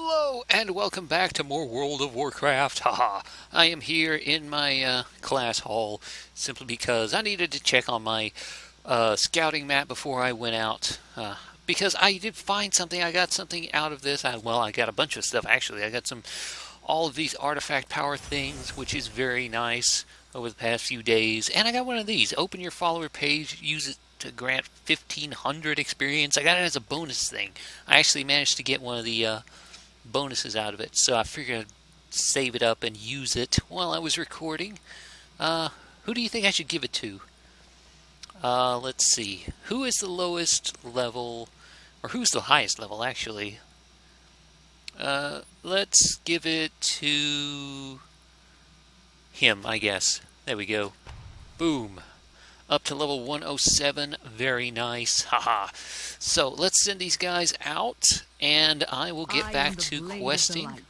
Hello and welcome back to more World of Warcraft. Haha. I am here in my class hall simply because I needed to check on my scouting map before I went out. Because I did find something. I got something out of this. I got a bunch of stuff actually. I got all of these artifact power things, which is very nice over the past few days. And I got one of these. Open your follower page. Use it to grant 1,500 experience. I got it as a bonus thing. I actually managed to get one of the bonuses out of it, so I figured I'd save it up and use it while I was recording. Who do you think I should give it to? Let's see. Who is the lowest level, or who's the highest level, actually? Let's give it to him, I guess. There we go. Boom. Up to level 107. Very nice. Haha. So let's send these guys out, and I will get back to questing.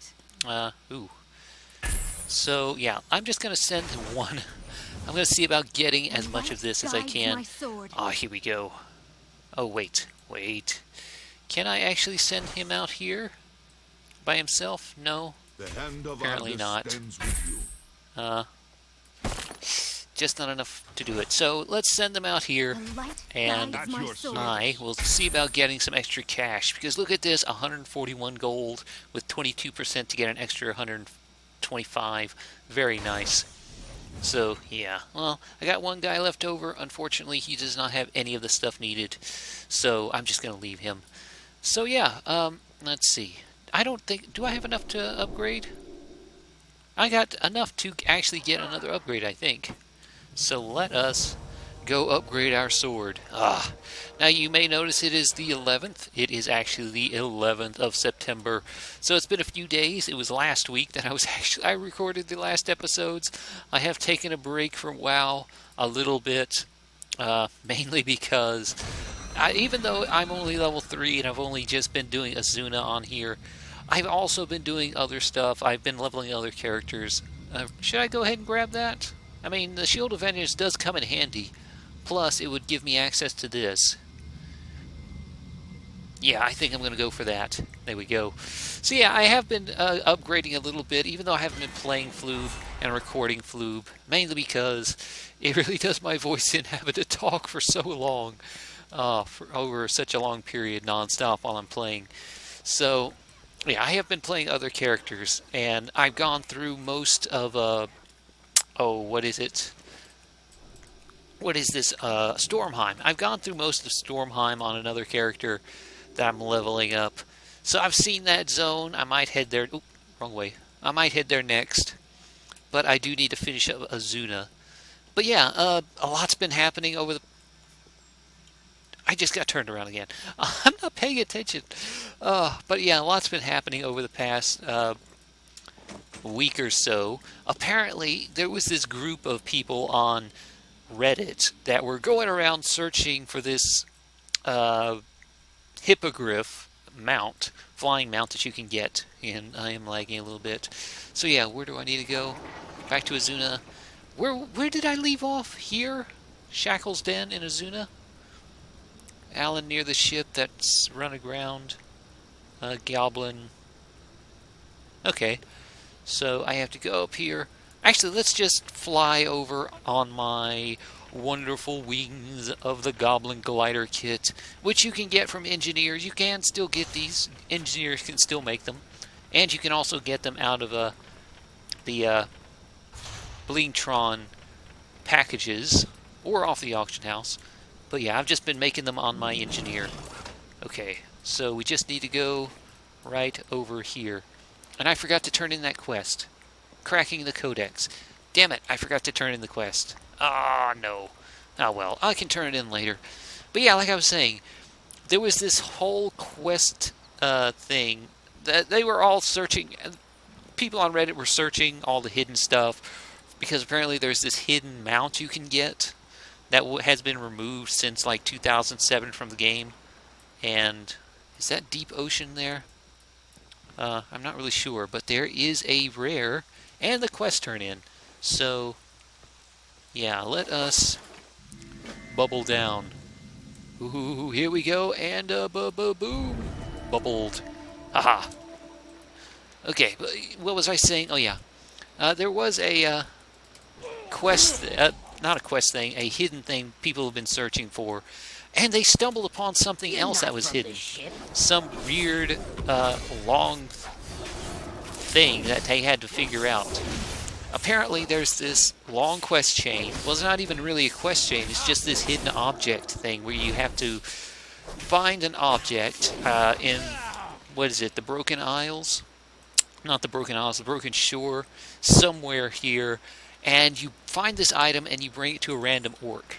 So yeah, I'm just going to send one. I'm going to see about getting as much of this as I can. Ah, here we go. Oh, wait. Can I actually send him out here by himself? No. Apparently not. Just not enough to do it. So let's send them out here, and I will see about getting some extra cash. Because look at this, 141 gold with 22% to get an extra 125. Very nice. So yeah, well, I got one guy left over. Unfortunately, he does not have any of the stuff needed, so I'm just going to leave him. So yeah, let's see. I don't think... Do I have enough to upgrade? I got enough to actually get another upgrade, I think. So let us go upgrade our sword. Now you may notice it is the 11th. It is actually the 11th of September. So it's been a few days. It was last week that I recorded the last episodes. I have taken a break from WoW a little bit, mainly because even though I'm only level 3 and I've only just been doing Azuna on here, I've also been doing other stuff. I've been leveling other characters. Should I go ahead and grab that? I mean, the Shield of Vengeance does come in handy. Plus, it would give me access to this. Yeah, I think I'm going to go for that. There we go. So yeah, I have been upgrading a little bit, even though I haven't been playing Floob and recording Floob. Mainly because it really does my voice in having to talk for so long. For over such a long period non-stop while I'm playing. So, yeah, I have been playing other characters. And I've gone through most of... what is it? What is this? Stormheim. I've gone through most of Stormheim on another character that I'm leveling up. So I've seen that zone. I might head there. Oop, wrong way. I might head there next. But I do need to finish up Azuna. But yeah, a lot's been happening over the... I just got turned around again. I'm not paying attention. But yeah, a lot's been happening over the past... week or so. Apparently there was this group of people on Reddit that were going around searching for this hippogriff mount, flying mount that you can get, and I am lagging a little bit. So yeah, where do I need to go? Back to Azuna. Where did I leave off? Here? Shackle's Den in Azuna? Alan near the ship that's run aground. Goblin. Okay. So I have to go up here. Actually, let's just fly over on my wonderful wings of the Goblin Glider kit, which you can get from engineers. You can still get these. Engineers can still make them. And you can also get them out of the Blingtron packages or off the auction house. But yeah, I've just been making them on my engineer. Okay, so we just need to go right over here. And I forgot to turn in that quest. Cracking the Codex. Damn it, I forgot to turn in the quest. Ah, no. Oh well, I can turn it in later. But yeah, like I was saying, there was this whole quest thing that they were all searching. People on Reddit were searching all the hidden stuff because apparently there's this hidden mount you can get that has been removed since like 2007 from the game. And is that Deep Ocean there? I'm not really sure, but there is a rare and the quest turn in. So, yeah, let us bubble down. Ooh, here we go, and boom, bubbled. Haha. Okay, what was I saying? Oh yeah, there was a quest, not a quest thing, a hidden thing people have been searching for, and they stumbled upon something You're else that not was from hidden. this ship. Some weird, long thing that they had to figure out. Apparently, there's this long quest chain. Well, it's not even really a quest chain. It's just this hidden object thing where you have to find an object in, what is it, the Broken Isles? Not the Broken Isles, the Broken Shore, somewhere here. And you find this item and you bring it to a random orc.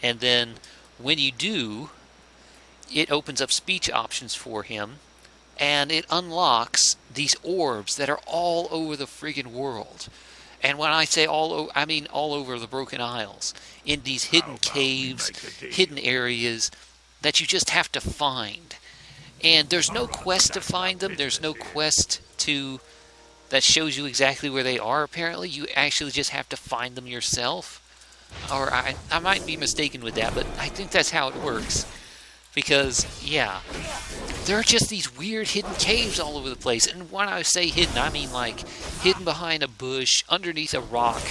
And then when you do, it opens up speech options for him. And it unlocks these orbs that are all over the friggin' world. And when I say all over, I mean all over the Broken Isles, in these hidden caves, hidden areas that you just have to find. And there's no quest to find them. There's no quest to that shows you exactly where they are. Apparently, you actually just have to find them yourself. Or I might be mistaken with that, but I think that's how it works. Because, yeah, there are just these weird hidden caves all over the place. And when I say hidden, I mean like hidden behind a bush, underneath a rock,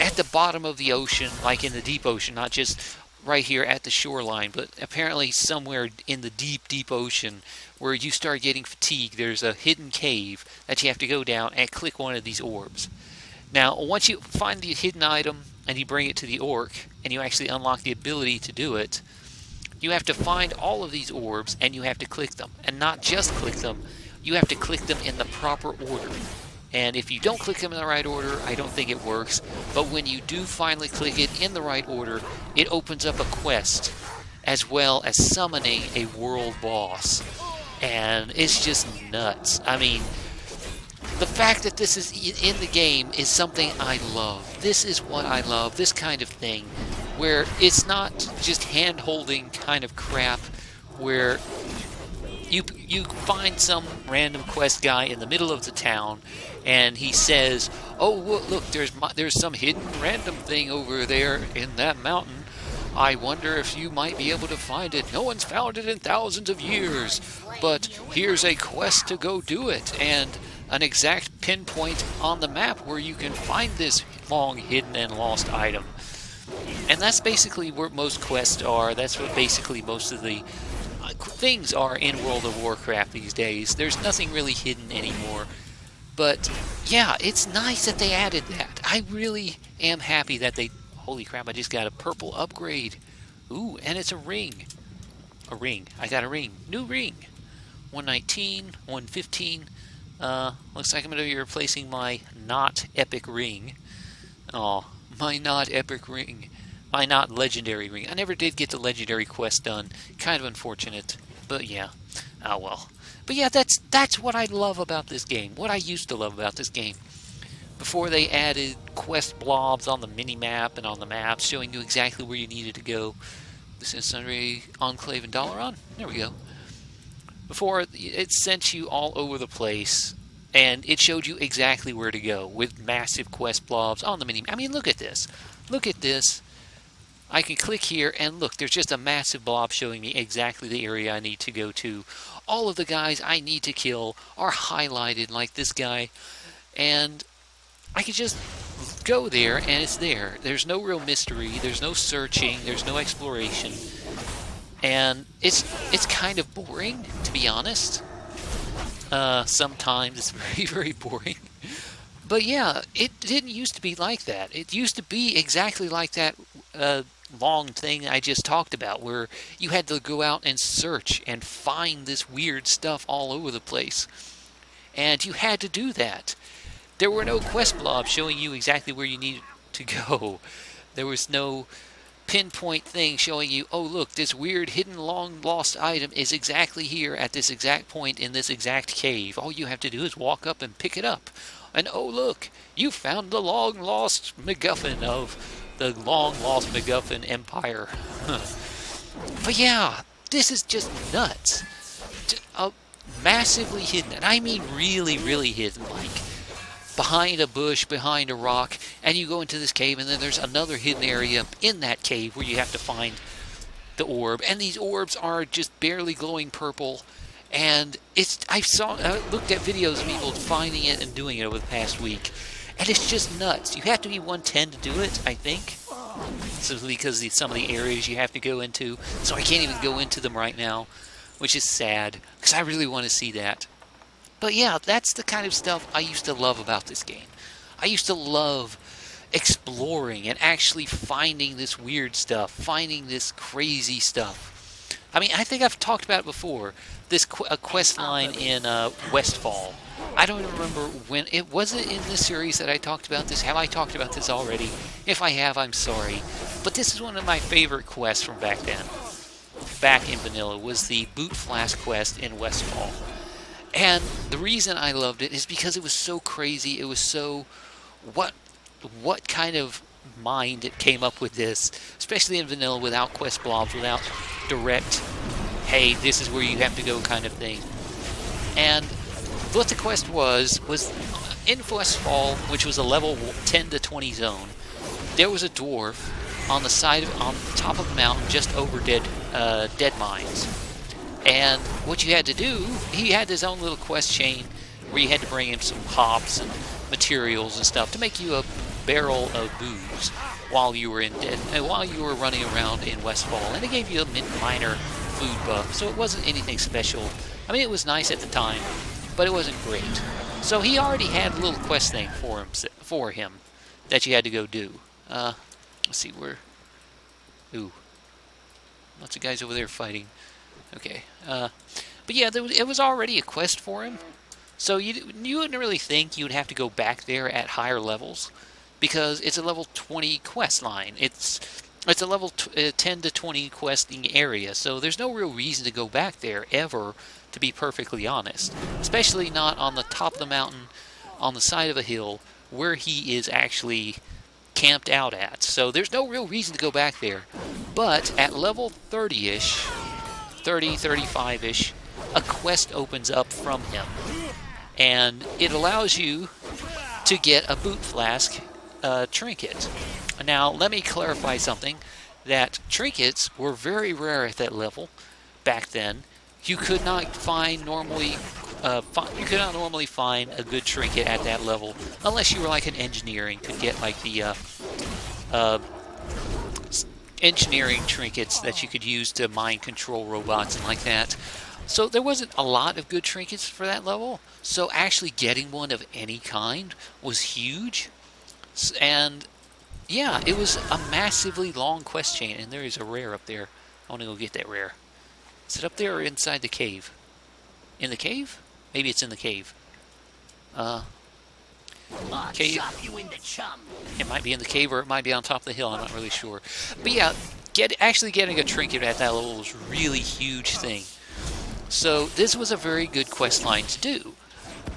at the bottom of the ocean, like in the deep ocean, not just right here at the shoreline, but apparently somewhere in the deep, deep ocean where you start getting fatigued, there's a hidden cave that you have to go down and click one of these orbs. Now, once you find the hidden item and you bring it to the orc, and you actually unlock the ability to do it, you have to find all of these orbs and you have to click them. And not just click them, you have to click them in the proper order. And if you don't click them in the right order, I don't think it works. But when you do finally click it in the right order, it opens up a quest as well as summoning a world boss. And it's just nuts. I mean, the fact that this is in the game is something I love. This is what I love, this kind of thing, where it's not just hand-holding kind of crap, where you find some random quest guy in the middle of the town, and he says, "Oh, look, there's some hidden random thing over there in that mountain. I wonder if you might be able to find it. No one's found it in thousands of years, but here's a quest to go do it, and an exact pinpoint on the map where you can find this long hidden and lost item." And that's basically where most quests are. That's what basically most of the things are in World of Warcraft these days. There's nothing really hidden anymore. But yeah, it's nice that they added that. I really am happy that they... Holy crap, I just got a purple upgrade. Ooh, and it's a ring. A ring. I got a ring. New ring. 119, 115. Looks like I'm going to be replacing my not epic ring. Oh, my not epic ring. My not legendary ring. I never did get the legendary quest done. Kind of unfortunate. But yeah. Oh well. But yeah, that's what I love about this game. What I used to love about this game. Before they added quest blobs on the mini-map and on the maps, showing you exactly where you needed to go. This is Sunray Enclave and Dalaran. There we go. Before, it sent you all over the place, and it showed you exactly where to go with massive quest blobs on the mini-map. I mean, look at this. Look at this. I can click here, and look, there's just a massive blob showing me exactly the area I need to go to. All of the guys I need to kill are highlighted, like this guy, and I can just go there, and it's there. There's no real mystery, there's no searching, there's no exploration, and it's kind of boring, to be honest. Sometimes it's very, very boring. But yeah, it didn't used to be like that. It used to be exactly like that long thing I just talked about, where you had to go out and search and find this weird stuff all over the place. And you had to do that. There were no quest blobs showing you exactly where you needed to go. There was no pinpoint thing showing you, oh look, this weird hidden long lost item is exactly here at this exact point in this exact cave. All you have to do is walk up and pick it up. And oh look, you found the long lost MacGuffin of the long lost MacGuffin Empire. But yeah, this is just nuts. Massively hidden, and I mean really, really hidden, like behind a bush, behind a rock, and you go into this cave, and then there's another hidden area in that cave where you have to find the orb, and these orbs are just barely glowing purple, And I looked at videos of people finding it and doing it over the past week, and it's just nuts. You have to be 110 to do it, I think. So because some of the areas you have to go into, so I can't even go into them right now, which is sad because I really want to see that. But yeah, that's the kind of stuff I used to love about this game. I used to love exploring and actually finding this weird stuff, finding this crazy stuff. I mean, I think I've talked about it before. This a quest line in Westfall. I don't remember when it was it in this series that I talked about this. Have I talked about this already? If I have, I'm sorry. But this is one of my favorite quests from back then. Back in vanilla was the boot flask quest in Westfall. And the reason I loved it is because it was so crazy. It was so what kind of mind it came up with this, especially in vanilla without quest blobs, without direct, hey, this is where you have to go kind of thing. And what the quest was in Westfall, which was a level 10 to 20 zone, there was a dwarf on the top of the mountain just over dead mines. And what you had to do, he had his own little quest chain where you had to bring him some hops and materials and stuff to make you a barrel of booze while you were running around in Westfall. And it gave you a minor food buff, so it wasn't anything special. I mean, it was nice at the time, but it wasn't great. So he already had a little quest thing for him that you had to go do. Let's see where. Ooh, lots of guys over there fighting. Okay, but yeah, it was already a quest for him. So you wouldn't really think you would have to go back there at higher levels, because it's a level 20 quest line. It's a level 10 to 20 questing area, so there's no real reason to go back there ever, to be perfectly honest. Especially not on the top of the mountain, on the side of a hill, where he is actually camped out at. So there's no real reason to go back there. But at level 30-ish, 30, 35-ish, a quest opens up from him. And it allows you to get a boot flask trinket. Now, let me clarify something. That trinkets were very rare at that level back then. You could not normally find a good trinket at that level unless you were like an engineer and could get like the engineering trinkets that you could use to mind control robots and like that. So there wasn't a lot of good trinkets for that level. So actually getting one of any kind was huge. And yeah, it was a massively long quest chain. And there is a rare up there. I want to go get that rare. Is it up there or inside the cave? In the cave? Maybe it's in the cave. Cave. It might be in the cave or it might be on top of the hill. I'm not really sure. But yeah, actually getting a trinket at that level was a really huge thing. So this was a very good quest line to do.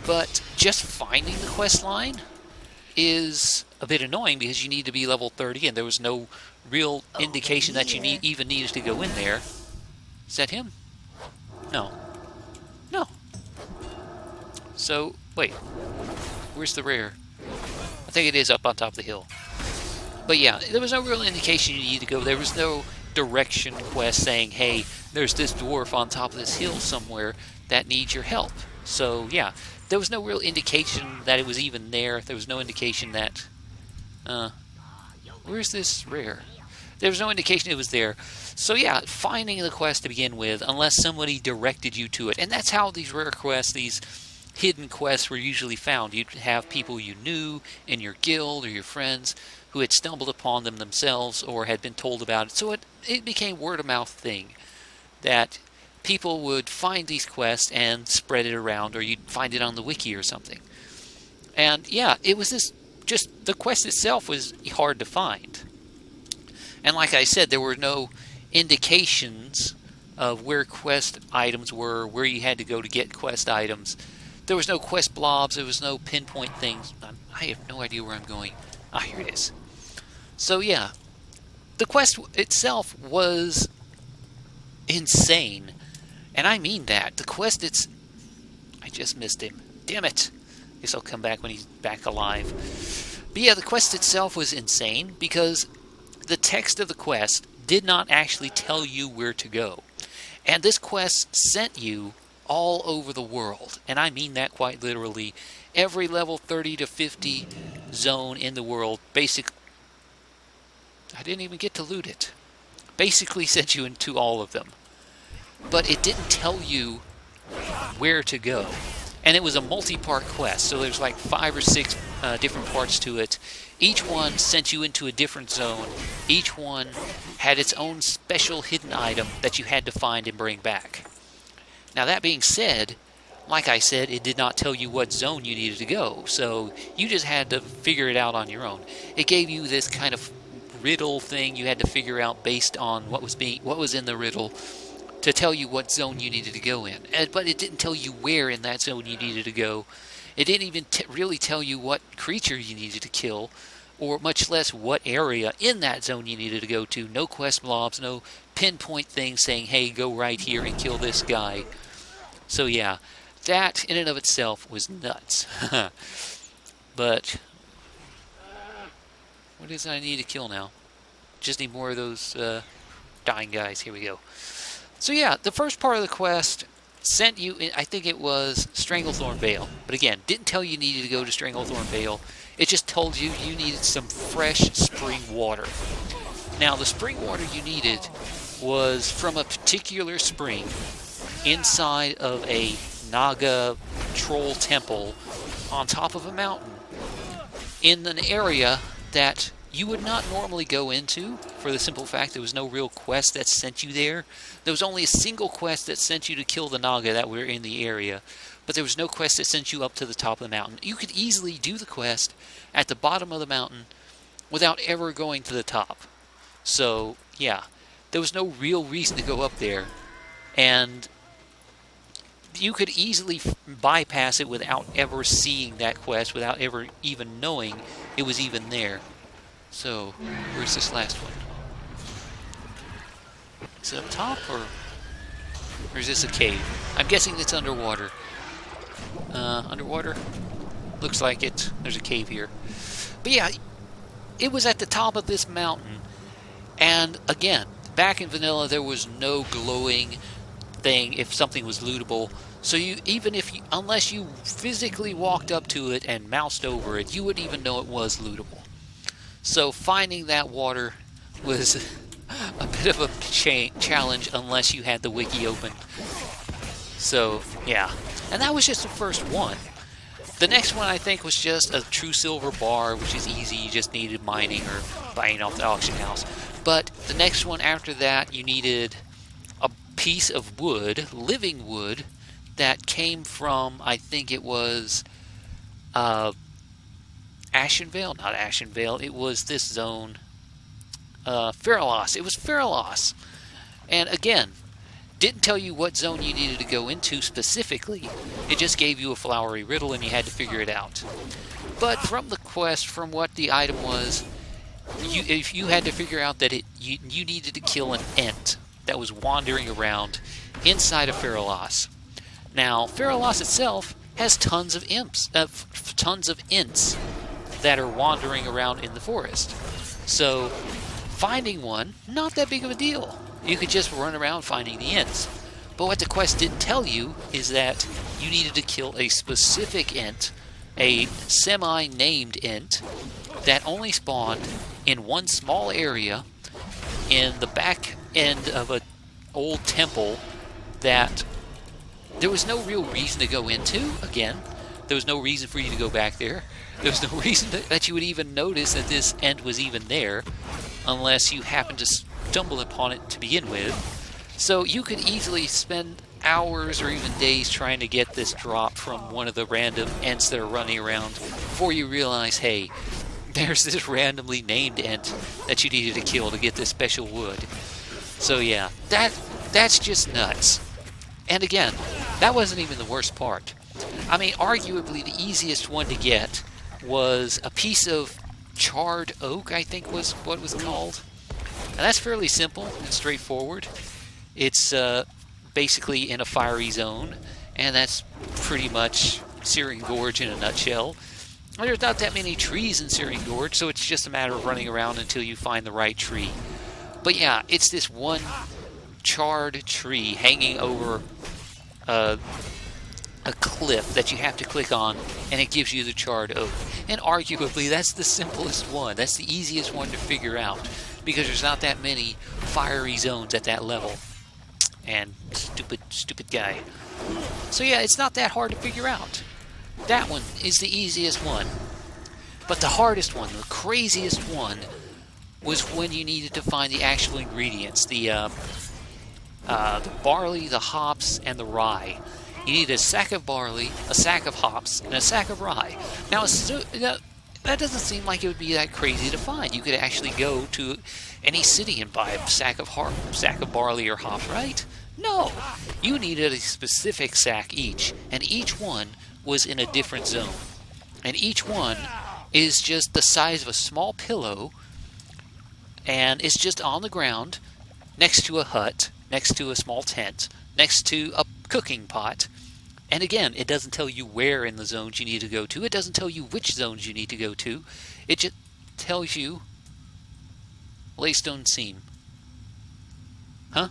But just finding the quest line is a bit annoying because you need to be level 30 and there was no real indication that you even needed to go in there. Is that him? No. No. So, wait. Where's the rare? I think it is up on top of the hill. But yeah, there was no real indication you needed to go. There was no direction quest saying, hey, there's this dwarf on top of this hill somewhere that needs your help. So yeah, there was no real indication that it was even there. There was no indication that... where's this rare? There was no indication it was there. So yeah, finding the quest to begin with, unless somebody directed you to it. And that's how these rare quests, these hidden quests were usually found. You'd have people you knew in your guild or your friends who had stumbled upon them themselves or had been told about it. So it became word-of-mouth thing that people would find these quests and spread it around, or you'd find it on the wiki or something. And yeah, it was just the quest itself was hard to find. And like I said, there were no indications of where quest items were, where you had to go to get quest items. There was no quest blobs, there was no pinpoint things. I have no idea where I'm going. Ah, here it is. So yeah, the quest itself was insane. And I mean that. The quest, I just missed him. Damn it. Guess I'll come back when he's back alive. But yeah, the quest itself was insane because the text of the quest did not actually tell you where to go. And this quest sent you all over the world, and I mean that quite literally. Every level 30 to 50 zone in the world, I didn't even get to loot it. Basically sent you into all of them. But it didn't tell you where to go. And it was a multi-part quest, so there's like 5 or 6 different parts to it. Each one sent you into a different zone. Each one had its own special hidden item that you had to find and bring back. Now that being said, like I said, it did not tell you what zone you needed to go, so you just had to figure it out on your own. It gave you this kind of riddle thing you had to figure out based on what was in the riddle to tell you what zone you needed to go in. But it didn't tell you where in that zone you needed to go. It didn't even really tell you what creature you needed to kill, or much less what area in that zone you needed to go to. No quest blobs, no pinpoint things saying, hey, go right here and kill this guy. So yeah, that in and of itself was nuts. But what is it I need to kill now? Just need more of those dying guys. Here we go. So yeah, the first part of the quest sent you, I think it was Stranglethorn Vale. But again, didn't tell you needed to go to Stranglethorn Vale. It just told you you needed some fresh spring water. Now, the spring water you needed was from a particular spring inside of a Naga troll temple on top of a mountain in an area that you would not normally go into, for the simple fact there was no real quest that sent you there. There was only a single quest that sent you to kill the Naga that were in the area, but there was no quest that sent you up to the top of the mountain. You could easily do the quest at the bottom of the mountain without ever going to the top. So, yeah, there was no real reason to go up there, and you could easily bypass it without ever seeing that quest, without ever even knowing it was even there. So, where's this last one? Is it up top, or is this a cave? I'm guessing it's underwater. Underwater? Looks like it. There's a cave here. But yeah, it was at the top of this mountain. And again, back in vanilla, there was no glowing thing if something was lootable. So unless you physically walked up to it and moused over it, you wouldn't even know it was lootable. So finding that water was a bit of a challenge unless you had the wiki open. So, yeah. And that was just the first one. The next one, I think, was just a true silver bar, which is easy. You just needed mining or buying off the auction house. But the next one after that, you needed a piece of wood, living wood, that came from, I think it was Ashenvale? Not Ashenvale. It was this zone. Feralos. It was Feralos. And again, didn't tell you what zone you needed to go into specifically. It just gave you a flowery riddle and you had to figure it out. But from the quest, from what the item was, if you had to figure out that you needed to kill an Ent that was wandering around inside of Feralos. Now, Feralos itself has tons of Ents that are wandering around in the forest. So, finding one, not that big of a deal. You could just run around finding the Ents. But what the quest didn't tell you is that you needed to kill a specific Ent, a semi-named Ent, that only spawned in one small area in the back end of an old temple that there was no real reason to go into. Again, there was no reason for you to go back there. There was no reason that you would even notice that this Ent was even there unless you happened to stumble upon it to begin with. So you could easily spend hours or even days trying to get this drop from one of the random Ents that are running around before you realize, hey, there's this randomly named Ent that you needed to kill to get this special wood. So yeah, that's just nuts. And again, that wasn't even the worst part. I mean, arguably the easiest one to get was a piece of charred oak, I think was what it was called. And that's fairly simple and straightforward. It's basically in a fiery zone, and that's pretty much Searing Gorge in a nutshell. There's not that many trees in Searing Gorge, so it's just a matter of running around until you find the right tree. But yeah, it's this one charred tree hanging over a cliff that you have to click on, and it gives you the charred oak. And arguably, that's the simplest one. That's the easiest one to figure out, because there's not that many fiery zones at that level. And stupid guy. So yeah, it's not that hard to figure out. That one is the easiest one. But the hardest one, the craziest one, was when you needed to find the actual ingredients. The barley, the hops, and the rye. You need a sack of barley, a sack of hops, and a sack of rye. Now, that doesn't seem like it would be that crazy to find. You could actually go to any city and buy a sack of barley or hops, right? No, you needed a specific sack each, and each one was in a different zone. And each one is just the size of a small pillow, and it's just on the ground, next to a hut, next to a small tent, next to a cooking pot. And again, it doesn't tell you where in the zones you need to go to. It doesn't tell you which zones you need to go to. It just tells you Laystone Seam. Huh?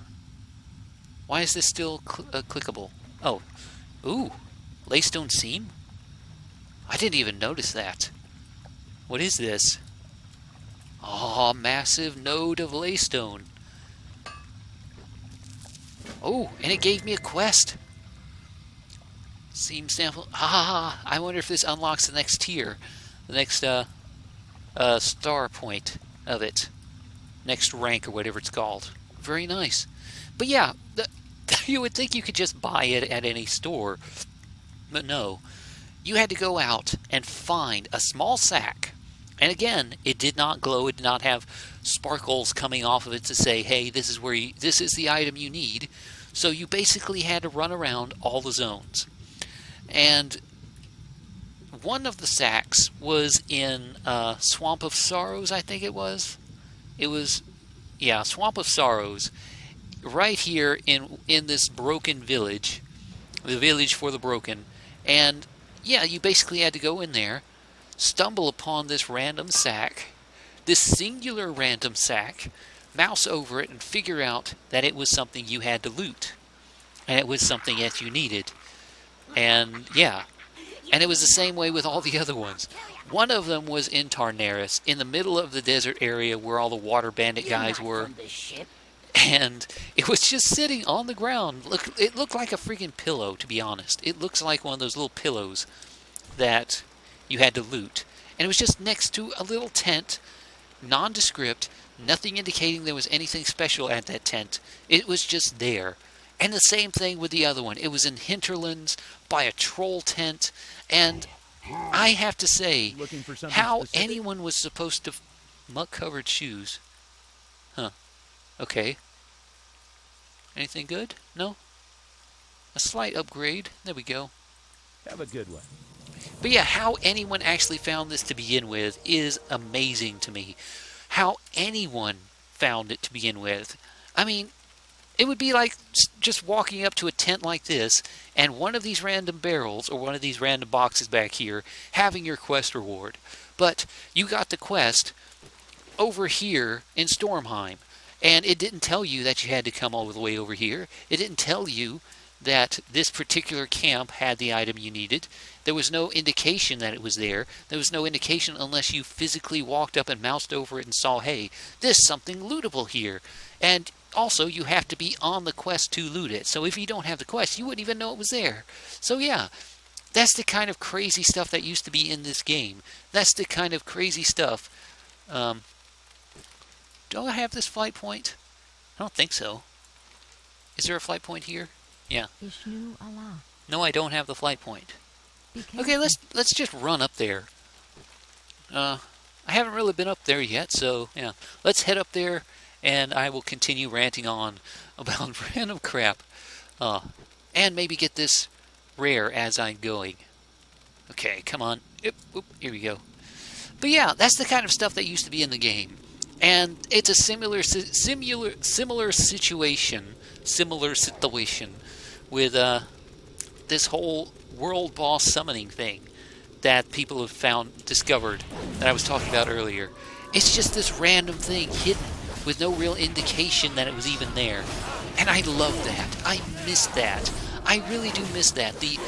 Why is this still clickable? Oh. Ooh. Laystone Seam? I didn't even notice that. What is this? Oh, massive node of Laystone. Oh, and it gave me a quest. Seam sample. I wonder if this unlocks the next tier. The next star point of it. Next rank or whatever it's called. Very nice. But yeah, you would think you could just buy it at any store. But no. You had to go out and find a small sack. And again, it did not glow. It did not have sparkles coming off of it to say, hey, this is the item you need. So you basically had to run around all the zones. And one of the sacks was in Swamp of Sorrows, I think it was. It was, yeah, Swamp of Sorrows. Right here in this broken village. The village for the broken. And, yeah, you basically had to go in there, stumble upon this random sack, this singular random sack, mouse over it, and figure out that it was something you had to loot. And it was something that you needed. And, yeah. And it was the same way with all the other ones. One of them was in Tarnaris, in the middle of the desert area where all the water bandit guys were. And it was just sitting on the ground. Look, it looked like a freaking pillow, to be honest. It looks like one of those little pillows that you had to loot. And it was just next to a little tent, nondescript, nothing indicating there was anything special at that tent. It was just there. And the same thing with the other one. It was in hinterlands by a troll tent. And I have to say, how anyone was supposed to... Muck-covered shoes. Huh. Okay. Anything good? No? A slight upgrade. There we go. Have a good one. But yeah, how anyone actually found this to begin with is amazing to me. How anyone found it to begin with. I mean, it would be like just walking up to a tent like this and one of these random barrels or one of these random boxes back here having your quest reward. But you got the quest over here in Stormheim. And it didn't tell you that you had to come all the way over here. It didn't tell you that this particular camp had the item you needed. There was no indication that it was there. There was no indication unless you physically walked up and moused over it and saw, hey, there's something lootable here. And also, you have to be on the quest to loot it. So if you don't have the quest, you wouldn't even know it was there. So yeah, that's the kind of crazy stuff that used to be in this game. That's the kind of crazy stuff. Do I have this flight point? I don't think so. Is there a flight point here? Yeah. No, I don't have the flight point. Okay, let's just run up there. I haven't really been up there yet, so yeah. Let's head up there, and I will continue ranting on about random crap. And maybe get this rare as I'm going. Okay, come on. Oop, here we go. But yeah, that's the kind of stuff that used to be in the game. And it's a similar situation with this whole world boss summoning thing that people have discovered that I was talking about earlier. It's just this random thing hidden with no real indication that it was even there. And I love that. I miss that. I really do miss that. The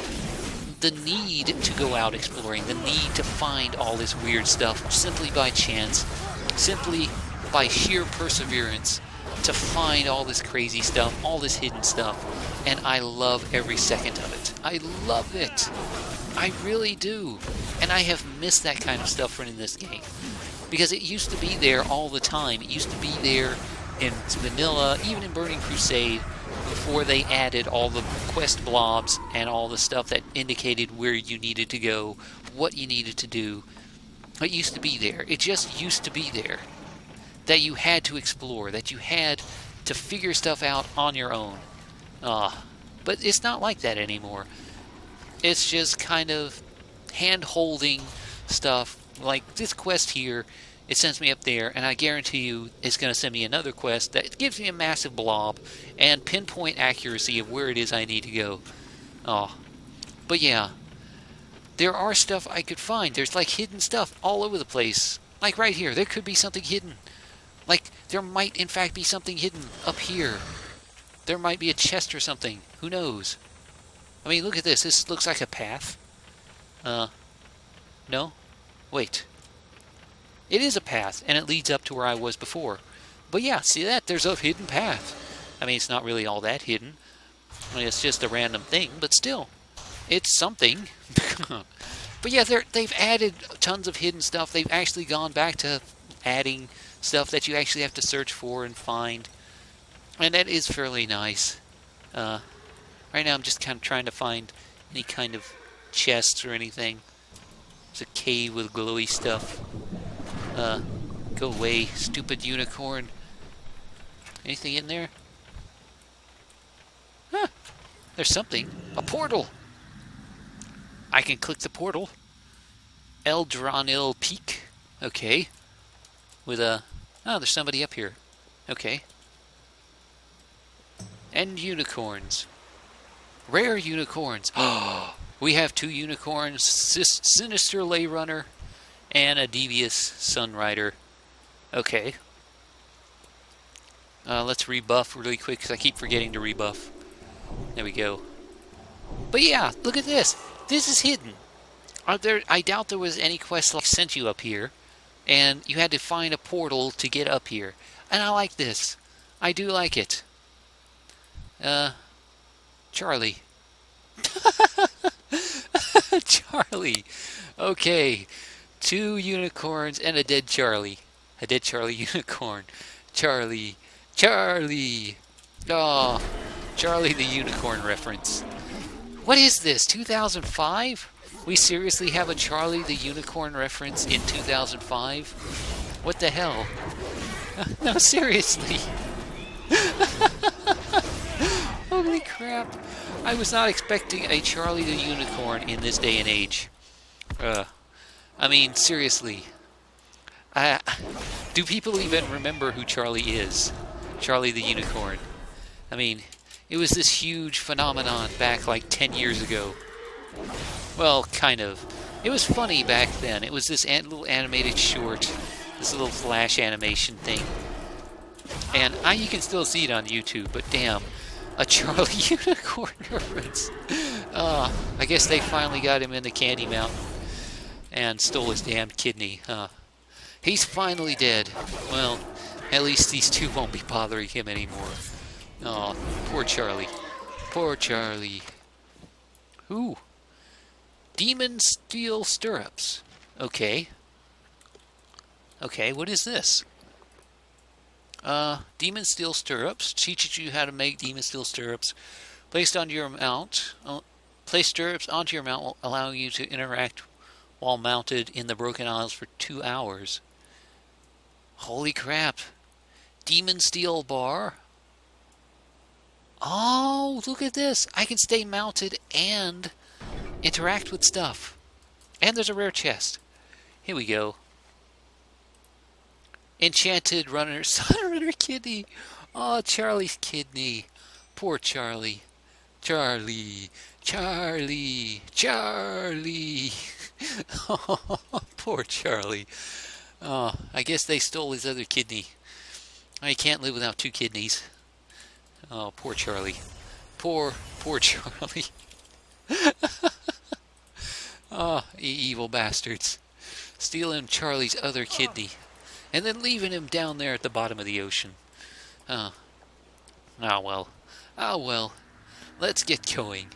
need to go out exploring, the need to find all this weird stuff simply by chance, simply by sheer perseverance, to find all this crazy stuff, all this hidden stuff, and I love every second of it. I love it. I really do. And I have missed that kind of stuff in this game. Because it used to be there all the time. It used to be there in vanilla, even in Burning Crusade, before they added all the quest blobs and all the stuff that indicated where you needed to go, what you needed to do. It used to be there. It just used to be there. That you had to explore, that you had to figure stuff out on your own. But it's not like that anymore. It's just kind of hand-holding stuff. Like this quest here, it sends me up there, and I guarantee you it's going to send me another quest that gives me a massive blob and pinpoint accuracy of where it is I need to go. But yeah, there are stuff I could find. There's like hidden stuff all over the place. Like right here, there could be something hidden. Like, there might, in fact, be something hidden up here. There might be a chest or something. Who knows? I mean, look at this. This looks like a path. No? Wait. It is a path, and it leads up to where I was before. But yeah, see that? There's a hidden path. I mean, it's not really all that hidden. I mean, it's just a random thing, but still. It's something. But yeah, they've added tons of hidden stuff. They've actually gone back to adding stuff that you actually have to search for and find. And that is fairly nice. Right now I'm just kind of trying to find any kind of chests or anything. There's a cave with glowy stuff. Go away, stupid unicorn. Anything in there? Huh. There's something. A portal! I can click the portal. Eldronil Peak. Okay. With a... Oh, there's somebody up here. Okay. And unicorns. Rare unicorns. Oh, we have 2 unicorns, Sinister Ley Runner, and a Devious Sunrider. Okay. Let's rebuff really quick, because I keep forgetting to rebuff. There we go. But yeah, look at this. This is hidden. I doubt there was any quest like sent you up here. And you had to find a portal to get up here. And I like this. I do like it. Charlie. Charlie. Okay. 2 unicorns and a dead Charlie. A dead Charlie unicorn. Charlie. Charlie. Oh, Charlie the unicorn reference. What is this? 2005? We seriously have a Charlie the Unicorn reference in 2005? What the hell? No, seriously. Holy crap. I was not expecting a Charlie the Unicorn in this day and age. I mean, seriously. Do people even remember who Charlie is? Charlie the Unicorn. I mean, it was this huge phenomenon back like 10 years ago. Well, kind of. It was funny back then. It was this little animated short, this little flash animation thing. And you can still see it on YouTube, but damn, a Charlie Unicorn reference. I guess they finally got him in the Candy Mountain and stole his damn kidney. He's finally dead. Well, at least these 2 won't be bothering him anymore. Oh, poor Charlie. Poor Charlie. Ooh. Demon Steel Stirrups. Okay. Okay, what is this? Demon Steel Stirrups. Teaches you how to make Demon Steel Stirrups. Placed onto your mount. Place stirrups onto your mount, allowing you to interact while mounted in the Broken Isles for 2 hours. Holy crap. Demon Steel Bar. Oh, look at this. I can stay mounted and interact with stuff. And there's a rare chest. Here we go. Enchanted Runner. Sunrunner kidney. Oh, Charlie's kidney. Poor Charlie. Charlie. Charlie. Charlie. Oh, poor Charlie. Oh, I guess they stole his other kidney. I can't live without 2 kidneys. Oh, poor Charlie. Poor Charlie. Ah, oh, evil bastards. Stealing Charlie's other kidney. And then leaving him down there at the bottom of the ocean. Oh, ah well. Ah well. Let's get going.